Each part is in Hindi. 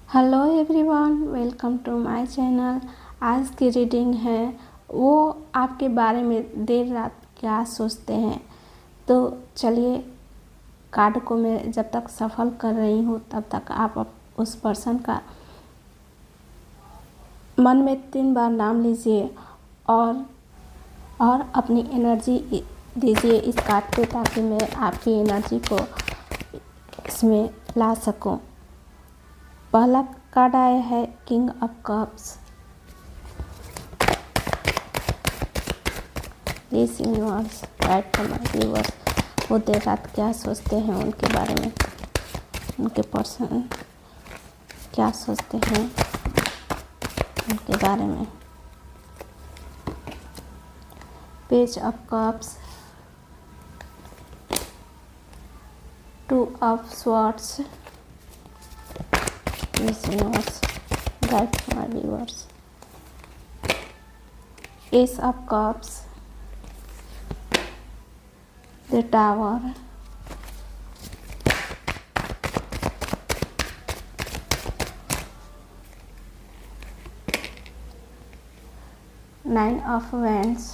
Hello everyone, welcome to my channel. आज की रीडिंग है वो आपके बारे में देर रात क्या सोचते हैं। तो चलिए, कार्ड को मैं जब तक सफल कर रही हूँ तब तक आप उस पर्सन का मन में 3 बार नाम लीजिए और अपनी एनर्जी दीजिए इस कार्ड पे, ताकि मैं आपकी एनर्जी को इसमें ला सकूं। पहला कार्ड आया है king of cups. Please universe guide for my viewers, वो देर रात क्या सोचते हैं उनके बारे में, उनके पर्सन क्या सोचते हैं उनके बारे में। Page of cups, 2 of swords. Please universe guide for my viewers. Ace of Cups, the Tower, Nine of Wands,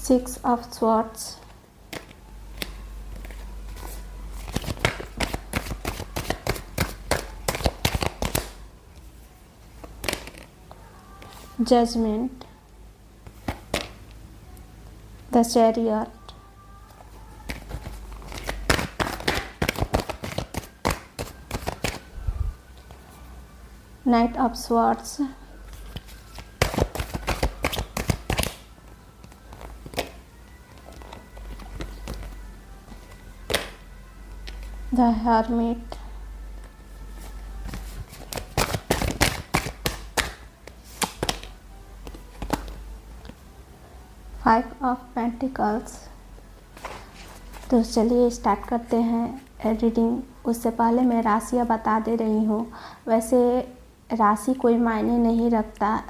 Six of Swords, Judgment, the Chariot, Knight of Swords, the Hermit, Five of Pentacles। तो चलिए स्टार्ट करते हैं रीडिंग। उससे पहले मैं राशियाँ बता दे रही हूँ। वैसे राशि कोई मायने नहीं रखता।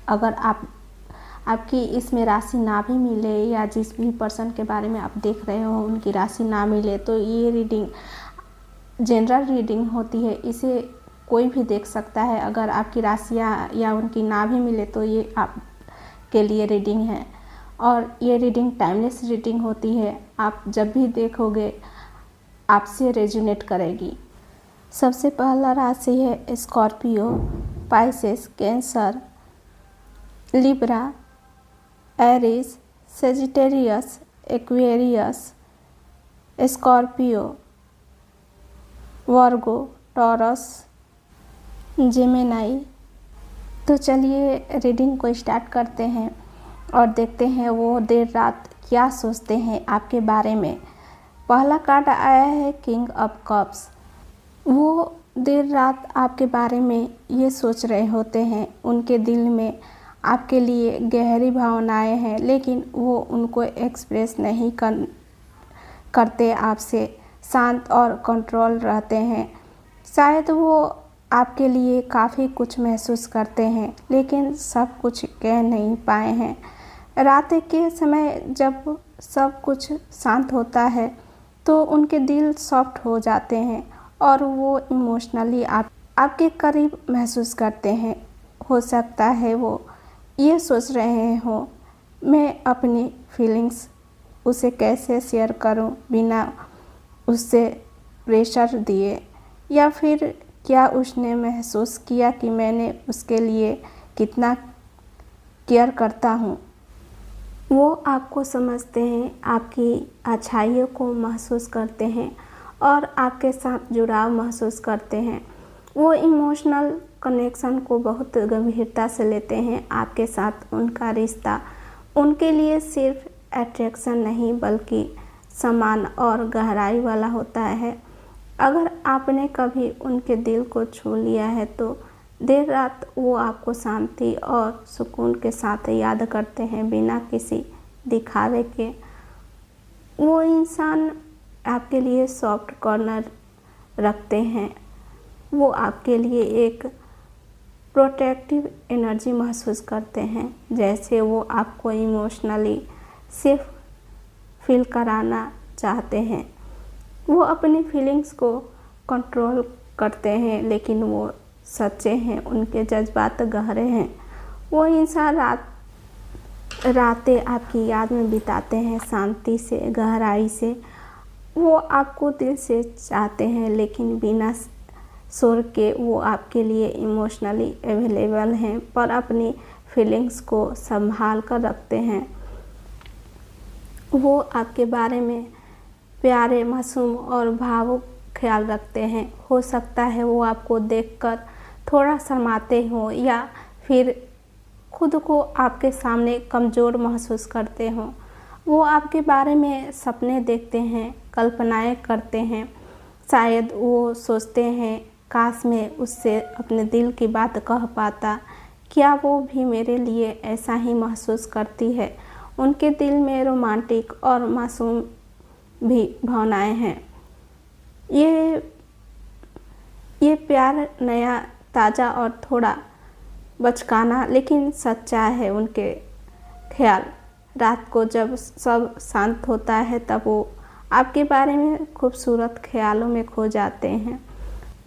अगर आपकी इसमें राशि ना भी मिले या जिस भी पर्सन के बारे में आप देख रहे हो उनकी राशि ना मिले, तो ये रीडिंग जनरल रीडिंग होती है, इसे कोई भी देख सकता है। अगर आपकी राशियाँ या उनकी ना भी मिले तो ये आपके लिए रीडिंग है। और ये रीडिंग टाइमलेस रीडिंग होती है, आप जब भी देखोगे आपसे रेजोनेट करेगी। सबसे पहला राशि है Scorpio, Pisces, Cancer, Libra, Aries, Sagittarius, Aquarius, Scorpio, Virgo, Taurus, Gemini. तो चलिए रीडिंग को स्टार्ट करते हैं और देखते हैं वो देर रात क्या सोचते हैं आपके बारे में। पहला कार्ड आया है किंग ऑफ कप्स। वो देर रात आपके बारे में ये सोच रहे होते हैं, उनके दिल में आपके लिए गहरी भावनाएं हैं, लेकिन वो उनको एक्सप्रेस नहीं करते आपसे, शांत और कंट्रोल रहते हैं। शायद वो आपके लिए काफ़ी कुछ महसूस करते हैं, लेकिन सब कुछ कह नहीं पाए हैं। रात के समय जब सब कुछ शांत होता है तो उनके दिल सॉफ्ट हो जाते हैं और वो इमोशनली आपके करीब महसूस करते हैं। हो सकता है वो ये सोच रहे हो, मैं अपनी फीलिंग्स उसे कैसे शेयर करूं बिना उससे प्रेशर दिए, या फिर क्या उसने महसूस किया कि मैंने उसके लिए कितना केयर करता हूं। वो आपको समझते हैं, आपकी अच्छाइयों को महसूस करते हैं और आपके साथ जुड़ाव महसूस करते हैं। वो इमोशनल कनेक्शन को बहुत गंभीरता से लेते हैं। आपके साथ उनका रिश्ता उनके लिए सिर्फ अट्रैक्शन नहीं बल्कि समान और गहराई वाला होता है। अगर आपने कभी उनके दिल को छू लिया है तो देर रात वो आपको शांति और सुकून के साथ याद करते हैं, बिना किसी दिखावे के। वो इंसान आपके लिए सॉफ्ट कॉर्नर रखते हैं। वो आपके लिए एक प्रोटेक्टिव एनर्जी महसूस करते हैं, जैसे वो आपको इमोशनली सेफ फील कराना चाहते हैं। वो अपनी फीलिंग्स को कंट्रोल करते हैं, लेकिन वो सच्चे हैं, उनके जज्बात गहरे हैं। वो इंसान रातें आपकी याद में बिताते हैं, शांति से, गहराई से। वो आपको दिल से चाहते हैं, लेकिन बिना शोर के वो आपके लिए इमोशनली अवेलेबल हैं, पर अपनी फीलिंग्स को संभाल कर रखते हैं। वो आपके बारे में प्यारे, मासूम और भावुक ख्याल रखते हैं। हो सकता है वो आपको देखकर थोड़ा शर्माते हों या फिर खुद को आपके सामने कमज़ोर महसूस करते हों। वो आपके बारे में सपने देखते हैं, कल्पनाएं करते हैं। शायद वो सोचते हैं, काश मैं उससे अपने दिल की बात कह पाता। क्या वो भी मेरे लिए ऐसा ही महसूस करती है? उनके दिल में रोमांटिक और मासूम भी भावनाएं हैं। ये प्यार नया, ताज़ा और थोड़ा बचकाना, लेकिन सच्चा है। उनके ख्याल रात को जब सब शांत होता है, तब वो आपके बारे में खूबसूरत ख्यालों में खो जाते हैं।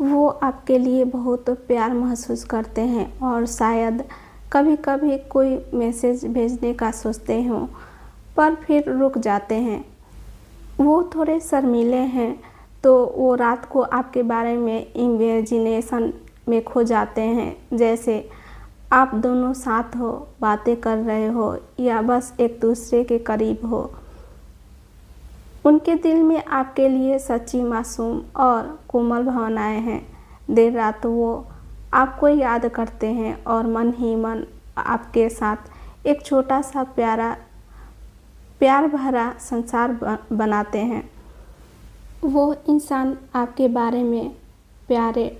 वो आपके लिए बहुत प्यार महसूस करते हैं और शायद कभी कभी कोई मैसेज भेजने का सोचते हों, पर फिर रुक जाते हैं। वो थोड़े शर्मीले हैं, तो वो रात को आपके बारे में इमेजिनेशन में खो जाते हैं, जैसे आप दोनों साथ हो, बातें कर रहे हो या बस एक दूसरे के करीब हो। उनके दिल में आपके लिए सच्ची, मासूम और कोमल भावनाएं हैं। देर रात वो आपको याद करते हैं और मन ही मन आपके साथ एक छोटा सा प्यार भरा संसार बनाते हैं। वो इंसान आपके बारे में प्यारे,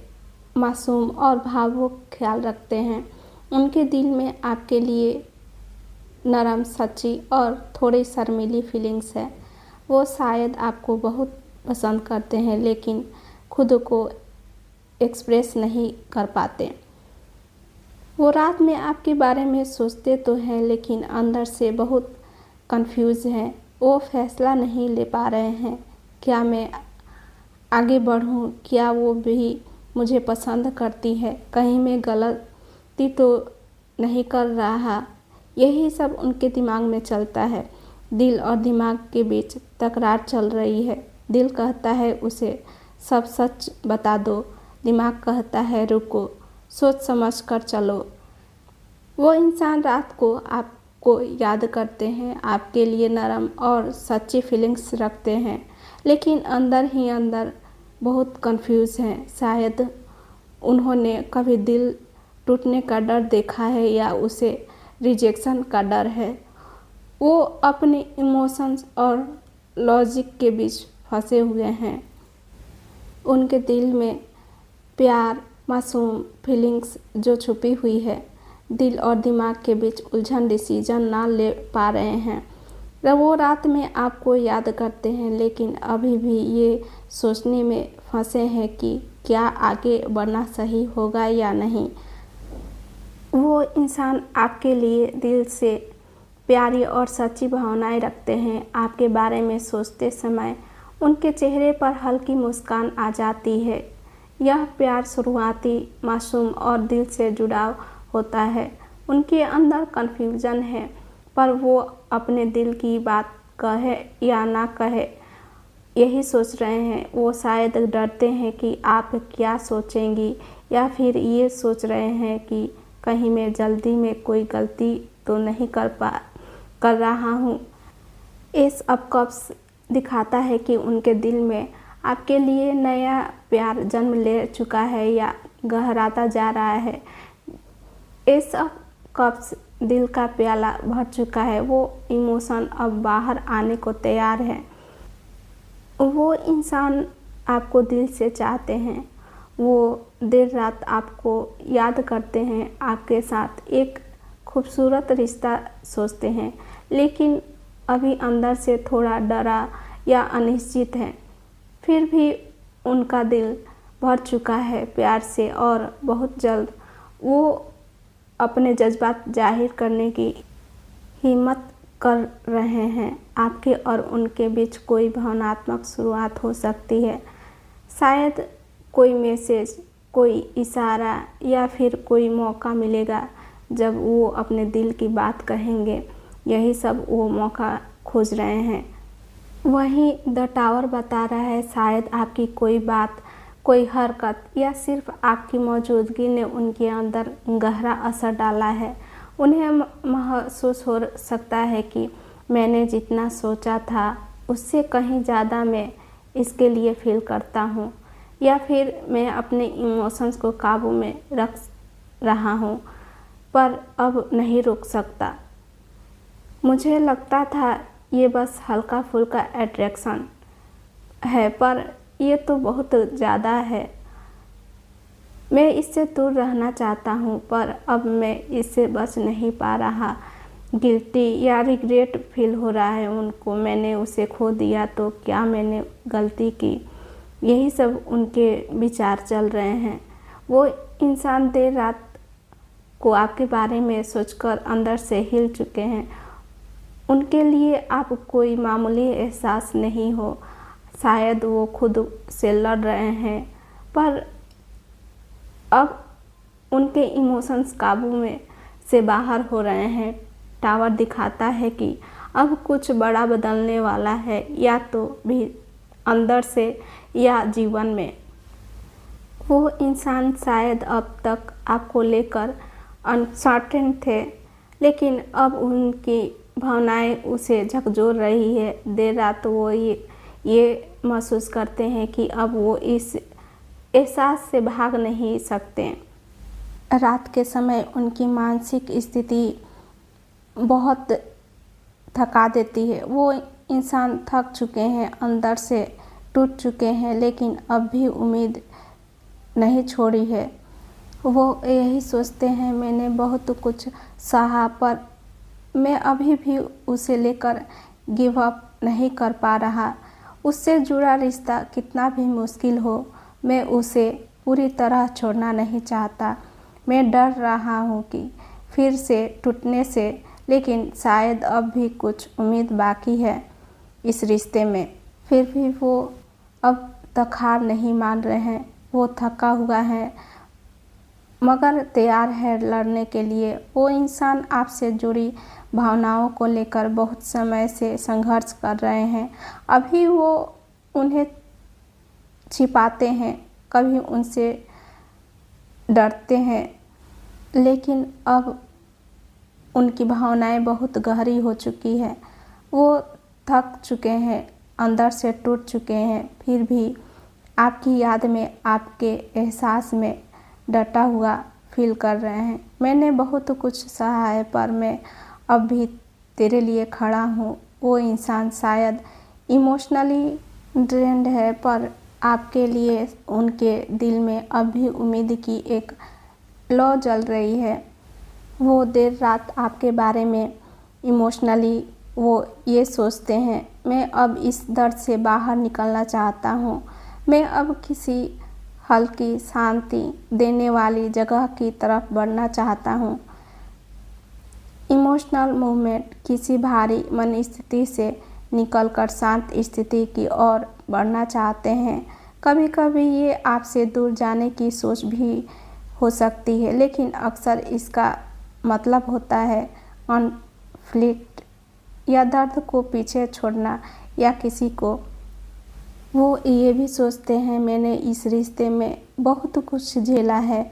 मासूम और भावुक ख्याल रखते हैं। उनके दिल में आपके लिए नरम, सच्ची और थोड़ी शर्मीली फीलिंग्स है। वो शायद आपको बहुत पसंद करते हैं, लेकिन खुद को एक्सप्रेस नहीं कर पाते। वो रात में आपके बारे में सोचते तो हैं, लेकिन अंदर से बहुत कंफ्यूज हैं। वो फैसला नहीं ले पा रहे हैं, क्या मैं आगे बढ़ूं? क्या वो भी मुझे पसंद करती है? कहीं मैं गलती तो नहीं कर रहा? यही सब उनके दिमाग में चलता है। दिल और दिमाग के बीच तकरार चल रही है। दिल कहता है उसे सब सच बता दो, दिमाग कहता है रुको, सोच समझ कर चलो। वो इंसान रात को आपको याद करते हैं, आपके लिए नरम और सच्ची फीलिंग्स रखते हैं, लेकिन अंदर ही अंदर बहुत कंफ्यूज हैं। शायद उन्होंने कभी दिल टूटने का डर देखा है या उसे रिजेक्शन का डर है। वो अपने इमोशंस और लॉजिक के बीच फंसे हुए हैं। उनके दिल में प्यार, मासूम फीलिंग्स जो छुपी हुई है, दिल और दिमाग के बीच उलझन, डिसीजन ना ले पा रहे हैं। जब वो रात में आपको याद करते हैं, लेकिन अभी भी ये सोचने में फंसे हैं कि क्या आगे बढ़ना सही होगा या नहीं। वो इंसान आपके लिए दिल से प्यारी और सच्ची भावनाएं रखते हैं। आपके बारे में सोचते समय उनके चेहरे पर हल्की मुस्कान आ जाती है। यह प्यार शुरुआती, मासूम और दिल से जुड़ाव होता है। उनके अंदर कन्फ्यूजन है, पर वो अपने दिल की बात कहे या ना कहे यही सोच रहे हैं। वो शायद डरते हैं कि आप क्या सोचेंगी, या फिर ये सोच रहे हैं कि कहीं मैं जल्दी में कोई गलती तो नहीं कर रहा हूँ। इस अपकप्स दिखाता है कि उनके दिल में आपके लिए नया प्यार जन्म ले चुका है या गहराता जा रहा है। इस कप्स दिल का प्याला भर चुका है। वो इमोशन अब बाहर आने को तैयार है। वो इंसान आपको दिल से चाहते हैं। वो देर रात आपको याद करते हैं, आपके साथ एक खूबसूरत रिश्ता सोचते हैं, लेकिन अभी अंदर से थोड़ा डरा या अनिश्चित है। फिर भी उनका दिल भर चुका है प्यार से और बहुत जल्द वो अपने जज्बात जाहिर करने की हिम्मत कर रहे हैं। आपके और उनके बीच कोई भावनात्मक शुरुआत हो सकती है। शायद कोई मैसेज, कोई इशारा या फिर कोई मौका मिलेगा जब वो अपने दिल की बात कहेंगे। यही सब वो मौका खोज रहे हैं। वहीं द टावर बता रहा है शायद आपकी कोई बात, कोई हरकत या सिर्फ आपकी मौजूदगी ने उनके अंदर गहरा असर डाला है। उन्हें महसूस हो सकता है कि मैंने जितना सोचा था उससे कहीं ज़्यादा मैं इसके लिए फील करता हूँ, या फिर मैं अपने इमोशंस को काबू में रख रहा हूँ पर अब नहीं रुक सकता। मुझे लगता था ये बस हल्का फुल्का अट्रैक्शन है, पर ये तो बहुत ज़्यादा है। मैं इससे दूर रहना चाहता हूँ पर अब मैं इससे बच नहीं पा रहा। गिल्टी या रिग्रेट फील हो रहा है उनको। मैंने उसे खो दिया तो क्या मैंने गलती की? यही सब उनके विचार चल रहे हैं। वो इंसान देर रात को आपके बारे में सोचकर अंदर से हिल चुके हैं। उनके लिए आप कोई मामूली एहसास नहीं हो। शायद वो खुद से लड़ रहे हैं पर अब उनके इमोशंस काबू में से बाहर हो रहे हैं। टावर दिखाता है कि अब कुछ बड़ा बदलने वाला है, या तो भी अंदर से या जीवन में। वो इंसान शायद अब तक आपको लेकर अनसर्टेन थे, लेकिन अब उनकी भावनाएं उसे झकझोर रही है। देर रात वो ये महसूस करते हैं कि अब वो इस एहसास से भाग नहीं सकते। रात के समय उनकी मानसिक स्थिति बहुत थका देती है। वो इंसान थक चुके हैं, अंदर से टूट चुके हैं, लेकिन अब भी उम्मीद नहीं छोड़ी है। वो यही सोचते हैं मैंने बहुत कुछ सहा पर मैं अभी भी उसे लेकर गिव अप नहीं कर पा रहा। उससे जुड़ा रिश्ता कितना भी मुश्किल हो, मैं उसे पूरी तरह छोड़ना नहीं चाहता। मैं डर रहा हूँ कि फिर से टूटने से, लेकिन शायद अब भी कुछ उम्मीद बाकी है इस रिश्ते में। फिर भी वो अब तक हार नहीं मान रहे हैं। वो थका हुआ है मगर तैयार है लड़ने के लिए। वो इंसान आपसे जुड़ी भावनाओं को लेकर बहुत समय से संघर्ष कर रहे हैं। अभी वो उन्हें छिपाते हैं, कभी उनसे डरते हैं, लेकिन अब उनकी भावनाएं बहुत गहरी हो चुकी है। वो थक चुके हैं, अंदर से टूट चुके हैं, फिर भी आपकी याद में, आपके एहसास में डटा हुआ फील कर रहे हैं। मैंने बहुत कुछ सहा है पर मैं अब भी तेरे लिए खड़ा हूँ। वो इंसान शायद इमोशनली ड्रेन्ड है पर आपके लिए उनके दिल में अब भी उम्मीद की एक लौ जल रही है। वो देर रात आपके बारे में इमोशनली वो ये सोचते हैं मैं अब इस दर्द से बाहर निकलना चाहता हूँ। मैं अब किसी हल्की शांति देने वाली जगह की तरफ बढ़ना चाहता हूँ। इमोशनल मूवमेंट किसी भारी मन स्थिति से निकलकर शांत स्थिति की ओर बढ़ना चाहते हैं। कभी कभी ये आपसे दूर जाने की सोच भी हो सकती है, लेकिन अक्सर इसका मतलब होता है कॉन्फ्लिक्ट या दर्द को पीछे छोड़ना, या किसी को वो ये भी सोचते हैं मैंने इस रिश्ते में बहुत कुछ झेला है,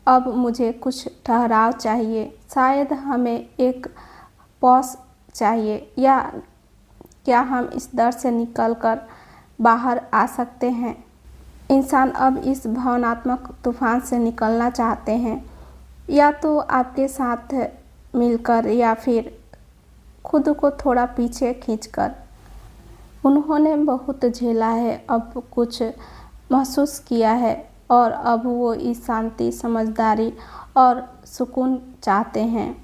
अब मुझे कुछ ठहराव चाहिए। शायद हमें एक पॉज चाहिए, या क्या हम इस दर्द से निकलकर बाहर आ सकते हैं। इंसान अब इस भावनात्मक तूफान से निकलना चाहते हैं, या तो आपके साथ मिलकर या फिर खुद को थोड़ा पीछे खींचकर। उन्होंने बहुत झेला है, अब कुछ महसूस किया है और अब वो इस शांति, समझदारी और सुकून चाहते हैं।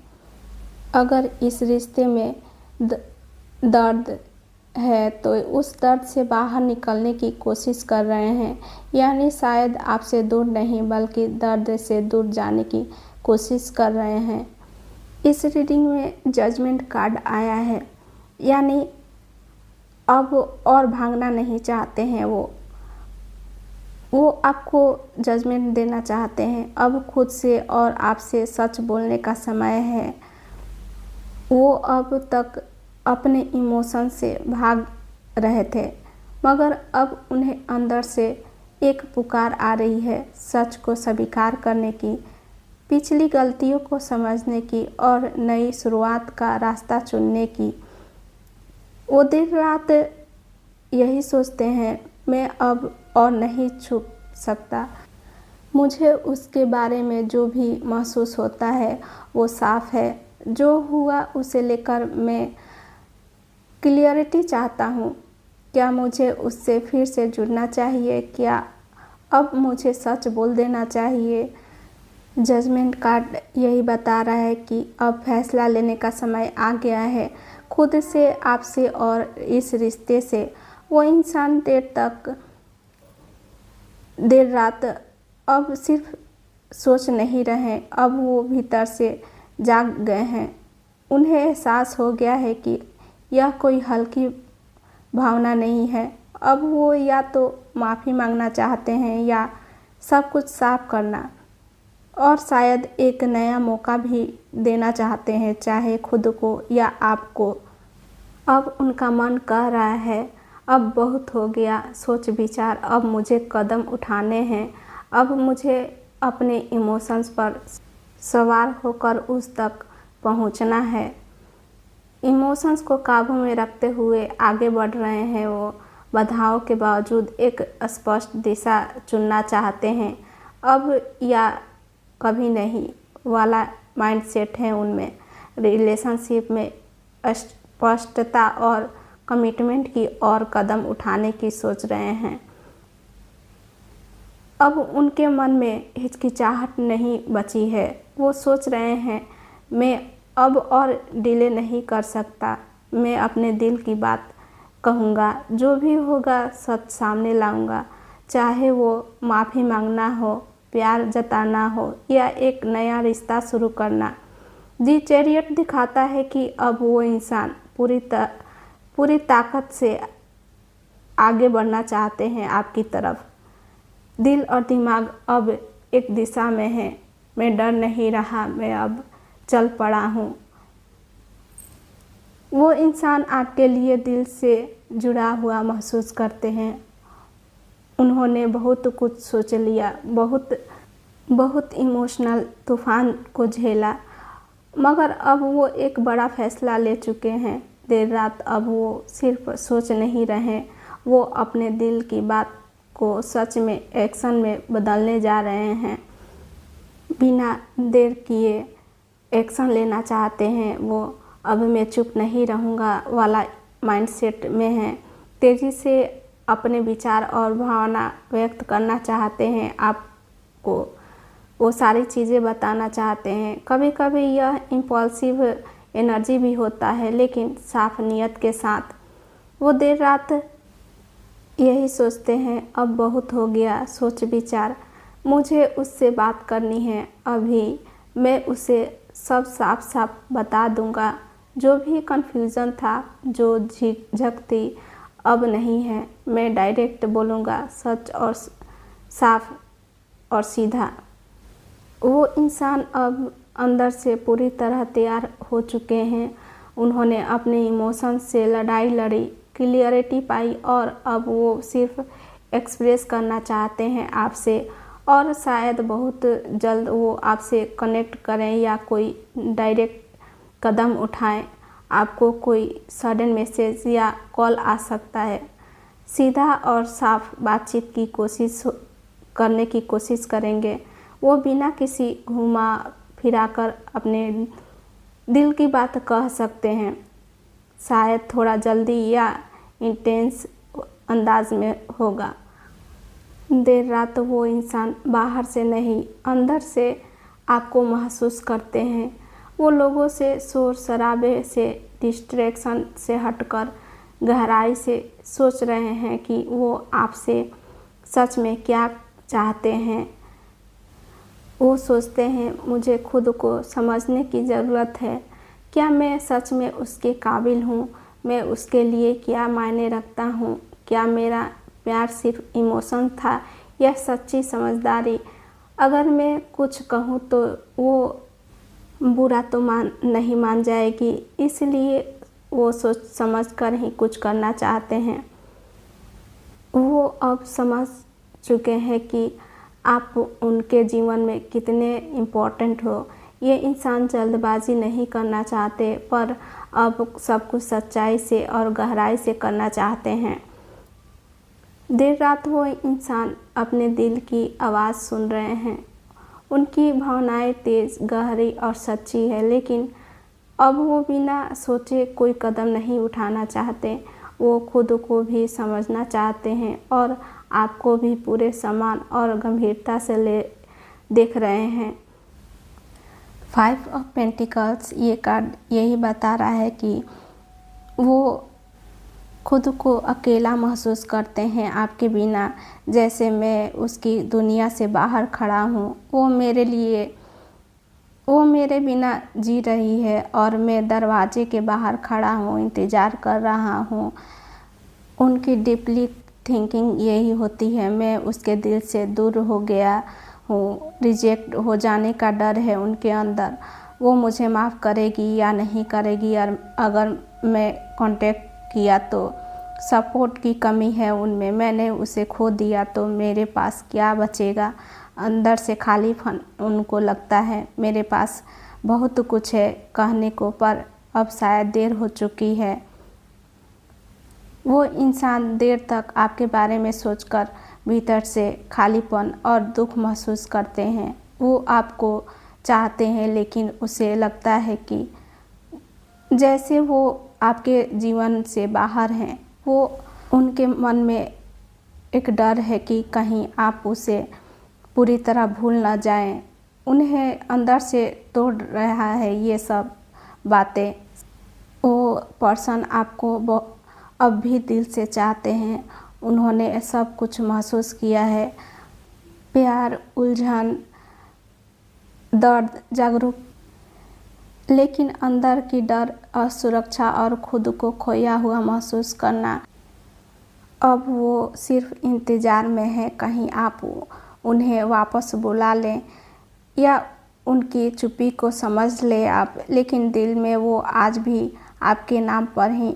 अगर इस रिश्ते में दर्द है तो उस दर्द से बाहर निकलने की कोशिश कर रहे हैं, यानी शायद आपसे दूर नहीं बल्कि दर्द से दूर जाने की कोशिश कर रहे हैं। इस रीडिंग में जजमेंट कार्ड आया है, यानी अब और भागना नहीं चाहते हैं। वो आपको जजमेंट देना चाहते हैं। अब खुद से और आपसे सच बोलने का समय है। वो अब तक अपने इमोशन से भाग रहे थे, मगर अब उन्हें अंदर से एक पुकार आ रही है, सच को स्वीकार करने की, पिछली गलतियों को समझने की और नई शुरुआत का रास्ता चुनने की। वो दिन रात यही सोचते हैं, मैं अब और नहीं छुप सकता। मुझे उसके बारे में जो भी महसूस होता है वो साफ है। जो हुआ उसे लेकर मैं क्लियरिटी चाहता हूँ। क्या मुझे उससे फिर से जुड़ना चाहिए? क्या अब मुझे सच बोल देना चाहिए? जजमेंट कार्ड यही बता रहा है कि अब फैसला लेने का समय आ गया है, खुद से, आपसे और इस रिश्ते से। वो इंसान देर रात अब सिर्फ सोच नहीं रहे, अब वो भीतर से जाग गए हैं। उन्हें एहसास हो गया है कि यह कोई हल्की भावना नहीं है। अब वो या तो माफ़ी मांगना चाहते हैं या सब कुछ साफ करना, और शायद एक नया मौका भी देना चाहते हैं, चाहे खुद को या आपको। अब उनका मन कह रहा है, अब बहुत हो गया सोच विचार, अब मुझे कदम उठाने हैं। अब मुझे अपने इमोशंस पर सवार होकर उस तक पहुंचना है। इमोशंस को काबू में रखते हुए आगे बढ़ रहे हैं। वो बाधाओं के बावजूद एक स्पष्ट दिशा चुनना चाहते हैं। अब या कभी नहीं वाला माइंडसेट है उनमें। रिलेशनशिप में स्पष्टता और कमिटमेंट की और कदम उठाने की सोच रहे हैं। अब उनके मन में हिचकिचाहट नहीं बची है। वो सोच रहे हैं, मैं अब और डिले नहीं कर सकता। मैं अपने दिल की बात कहूँगा, जो भी होगा सच सामने लाऊंगा, चाहे वो माफ़ी मांगना हो, प्यार जताना हो या एक नया रिश्ता शुरू करना। दी चैरियट दिखाता है कि अब वो इंसान पूरी ताकत से आगे बढ़ना चाहते हैं आपकी तरफ। दिल और दिमाग अब एक दिशा में है। मैं डर नहीं रहा, मैं अब चल पड़ा हूँ। वो इंसान आपके लिए दिल से जुड़ा हुआ महसूस करते हैं। उन्होंने बहुत कुछ सोच लिया, बहुत इमोशनल तूफान को झेला, मगर अब वो एक बड़ा फैसला ले चुके हैं। देर रात अब वो सिर्फ सोच नहीं रहे, वो अपने दिल की बात को सच में एक्शन में बदलने जा रहे हैं। बिना देर किए एक्शन लेना चाहते हैं। वो अब मैं चुप नहीं रहूँगा वाला माइंडसेट में हैं। तेज़ी से अपने विचार और भावना व्यक्त करना चाहते हैं। आपको वो सारी चीज़ें बताना चाहते हैं। कभी कभी यह इम्पल्सिव एनर्जी भी होता है, लेकिन साफ नियत के साथ। वो देर रात यही सोचते हैं, अब बहुत हो गया सोच विचार, मुझे उससे बात करनी है अभी। मैं उसे सब साफ साफ बता दूंगा। जो भी कन्फ्यूज़न था, जो झिझक थी, अब नहीं है। मैं डायरेक्ट बोलूँगा, सच और साफ और सीधा। वो इंसान अब अंदर से पूरी तरह तैयार हो चुके हैं। उन्होंने अपने इमोशंस से लड़ाई लड़ी, क्लियरिटी पाई और अब वो सिर्फ एक्सप्रेस करना चाहते हैं आपसे, और शायद बहुत जल्द वो आपसे कनेक्ट करें या कोई डायरेक्ट कदम उठाएं। आपको कोई सडन मैसेज या कॉल आ सकता है। सीधा और साफ बातचीत की कोशिश करने की कोशिश करेंगे। वो बिना किसी घुमा फिराकर अपने दिल की बात कह सकते हैं, शायद थोड़ा जल्दी या इंटेंस अंदाज में होगा। देर रात वो इंसान बाहर से नहीं, अंदर से आपको महसूस करते हैं। वो लोगों से, शोर शराबे से, डिस्ट्रैक्शन से हटकर गहराई से सोच रहे हैं कि वो आपसे सच में क्या चाहते हैं। वो सोचते हैं मुझे खुद को समझने की ज़रूरत है। क्या मैं सच में उसके काबिल हूँ? मैं उसके लिए क्या मायने रखता हूँ? क्या मेरा प्यार सिर्फ इमोशन था या सच्ची समझदारी? अगर मैं कुछ कहूँ तो वो बुरा तो नहीं मान जाएगी, इसलिए वो सोच समझ कर ही कुछ करना चाहते हैं। वो अब समझ चुके हैं कि आप उनके जीवन में कितने इम्पोर्टेंट हो। ये इंसान जल्दबाजी नहीं करना चाहते, पर अब सब कुछ सच्चाई से और गहराई से करना चाहते हैं। देर रात वो इंसान अपने दिल की आवाज़ सुन रहे हैं। उनकी भावनाएं तेज, गहरी और सच्ची है, लेकिन अब वो बिना सोचे कोई कदम नहीं उठाना चाहते। वो खुद को भी समझना चाहते हैं और आपको भी पूरे सम्मान और गंभीरता से देख रहे हैं। 5 ऑफ पेंटिकल्स ये कार्ड यही बता रहा है कि वो खुद को अकेला महसूस करते हैं आपके बिना, जैसे मैं उसकी दुनिया से बाहर खड़ा हूँ। वो मेरे बिना जी रही है और मैं दरवाजे के बाहर खड़ा हूँ, इंतज़ार कर रहा हूँ। उनकी डीपली थिंकिंग यही होती है, मैं उसके दिल से दूर हो गया हूँ। रिजेक्ट हो जाने का डर है उनके अंदर। वो मुझे माफ़ करेगी या नहीं करेगी, और अगर मैं कांटेक्ट किया तो सपोर्ट की कमी है उनमें। मैंने उसे खो दिया तो मेरे पास क्या बचेगा? अंदर से खालीपन उनको लगता है। मेरे पास बहुत कुछ है कहने को, पर अब शायद देर हो चुकी है। वो इंसान देर तक आपके बारे में सोचकर भीतर से खालीपन और दुख महसूस करते हैं। वो आपको चाहते हैं, लेकिन उसे लगता है कि जैसे वो आपके जीवन से बाहर हैं। वो उनके मन में एक डर है कि कहीं आप उसे पूरी तरह भूल ना जाएं। उन्हें अंदर से तोड़ रहा है ये सब बातें। वो पर्सन आपको अब भी दिल से चाहते हैं। उन्होंने सब कुछ महसूस किया है, प्यार, उलझन, दर्द, जागरूक, लेकिन अंदर की डर, असुरक्षा और खुद को खोया हुआ महसूस करना। अब वो सिर्फ इंतज़ार में है कहीं आप उन्हें वापस बुला लें या उनकी चुप्पी को समझ ले आप। लेकिन दिल में वो आज भी आपके नाम पर ही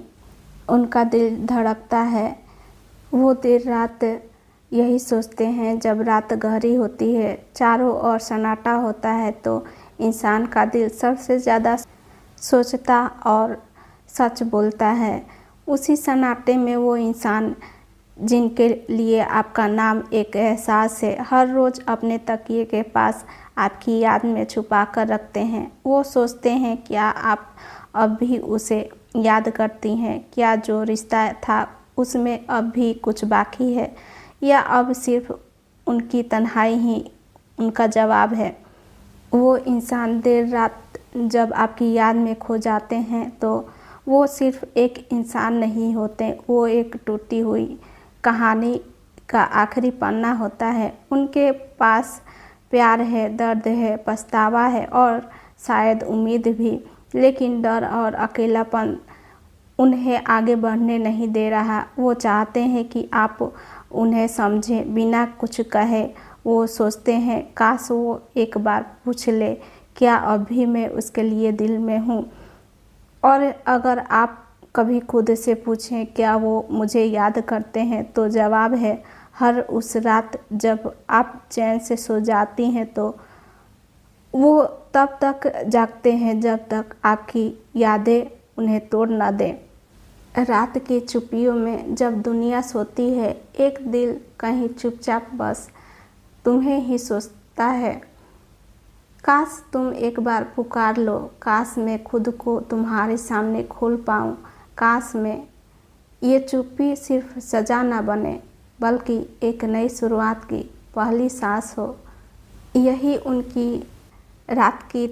उनका दिल धड़कता है। वो देर रात यही सोचते हैं। जब रात गहरी होती है, चारों ओर सन्नाटा होता है, तो इंसान का दिल सबसे ज़्यादा सोचता और सच बोलता है। उसी सन्नाटे में वो इंसान जिनके लिए आपका नाम एक एहसास है, हर रोज़ अपने तकिए के पास आपकी याद में छुपा कर रखते हैं। वो सोचते हैं क्या आप अब भी उसे याद करती हैं? क्या जो रिश्ता था उसमें अब भी कुछ बाकी है, या अब सिर्फ उनकी तन्हाई ही उनका जवाब है? वो इंसान देर रात जब आपकी याद में खो जाते हैं तो वो सिर्फ एक इंसान नहीं होते, वो एक टूटी हुई कहानी का आखिरी पन्ना होता है। उनके पास प्यार है, दर्द है, पछतावा है और शायद उम्मीद भी, लेकिन डर और अकेलापन उन्हें आगे बढ़ने नहीं दे रहा। वो चाहते हैं कि आप उन्हें समझें बिना कुछ कहे। वो सोचते हैं काश वो एक बार पूछ ले, क्या अभी मैं उसके लिए दिल में हूँ? और अगर आप कभी खुद से पूछें क्या वो मुझे याद करते हैं, तो जवाब है हर उस रात जब आप चैन से सो जाती हैं तो वो तब तक जागते हैं जब तक आपकी यादें उन्हें तोड़ न दें। रात की चुप्पियों में जब दुनिया सोती है, एक दिल कहीं चुपचाप बस तुम्हें ही सोचता है। काश तुम एक बार पुकार लो, काश मैं खुद को तुम्हारे सामने खोल पाऊँ, काश मैं ये चुप्पी सिर्फ सजा न बने बल्कि एक नई शुरुआत की पहली सांस हो। यही उनकी रात की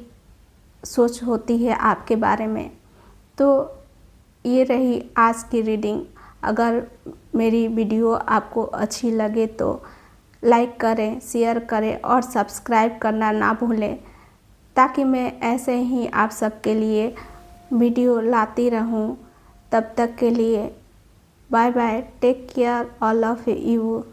सोच होती है आपके बारे में। तो ये रही आज की रीडिंग। अगर मेरी वीडियो आपको अच्छी लगे तो लाइक करें, शेयर करें और सब्सक्राइब करना ना भूलें, ताकि मैं ऐसे ही आप सबके लिए वीडियो लाती रहूं। तब तक के लिए bye bye, take care all of you.